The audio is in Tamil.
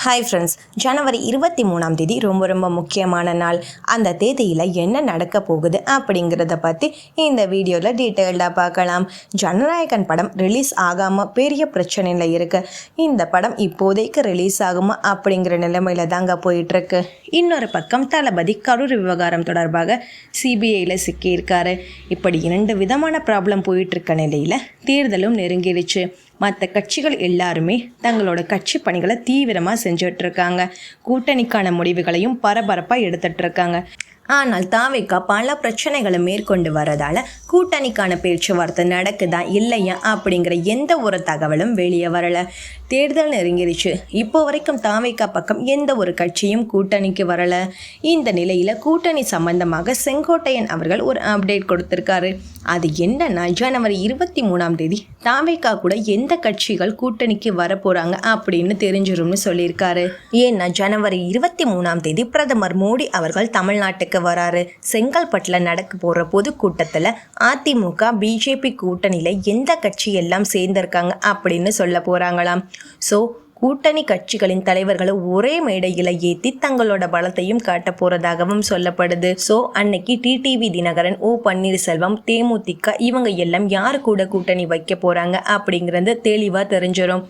ஹாய் ஃப்ரெண்ட்ஸ், ஜனவரி 23ஆம் தேதி ரொம்ப முக்கியமான நாள். அந்த தேதியில் என்ன நடக்க போகுது அப்படிங்கிறத பற்றி இந்த வீடியோவில் டீட்டெயில்டாக பார்க்கலாம். ஜனநாயகன் படம் ரிலீஸ் ஆகாமல் பெரிய பிரச்சனையில் இருக்குது. இந்த படம் இப்போதைக்கு ரிலீஸ் ஆகுமா அப்படிங்கிற நிலைமையில தாங்க போயிட்டுருக்கு. இன்னொரு பக்கம் தளபதி கரூர் விவகாரம் தொடர்பாக சிபிஐயில் சிக்கியிருக்காரு. இப்படி 2 விதமான ப்ராப்ளம் போயிட்டுருக்க நிலையில் தேர்தலும் நெருங்கிடுச்சு. மற்ற கட்சிகள் எல்லாருமே தங்களோட கட்சி பணிகளை தீவிரமாக செஞ்சிட்ருக்காங்க. கூட்டணிக்கான முடிவுகளையும் பரபரப்பாக எடுத்துட்ருக்காங்க. ஆனால் தாவேகா பல பிரச்சனைகளை மேற்கொண்டு வரதால் கூட்டணிக்கான பேச்சுவார்த்தை நடக்குதா இல்லையா அப்படிங்கிற எந்த ஒரு தகவலும் வெளியே வரலை. தேர்தல் நெருங்கிடுச்சு. இப்போ வரைக்கும் தாவேகா பக்கம் எந்த ஒரு கட்சியும் கூட்டணிக்கு வரலை. இந்த நிலையில் கூட்டணி சம்பந்தமாக செங்கோட்டையன் அவர்கள் ஒரு அப்டேட் கொடுத்துருக்காரு. அது என்னன்னா, ஜனவரி 23ஆம் தேதி தாவேகா கூட எந்த கட்சிகள் கூட்டணிக்கு வரப்போகிறாங்க அப்படின்னு தெரிஞ்சிரும்னு சொல்லியிருக்காரு. ஏன்னா ஜனவரி 23ஆம் தேதி பிரதமர் மோடி அவர்கள் தமிழ்நாட்டுக்கு வராரு. செங்கல்பட்டில் நடக்க போகிற பொதுக்கூட்டத்தில் அதிமுக பிஜேபி கூட்டணியில் எந்த கட்சி எல்லாம் சேர்ந்திருக்காங்க அப்படின்னு சொல்ல போகிறாங்களாம். ஸோ கூட்டணி கட்சிகளின் தலைவர்களை ஒரே மேடையில் ஏற்றி தங்களோட பலத்தையும் காட்ட போகிறதாகவும் சொல்லப்படுது. ஸோ அன்னைக்கு டிடிவி தினகரன், ஓ பன்னீர்செல்வம், தேமுதிக இவங்க எல்லாம் யாரு கூட கூட்டணி வைக்க போகிறாங்க அப்படிங்கிறது தெளிவாக தெரிஞ்சிடும்.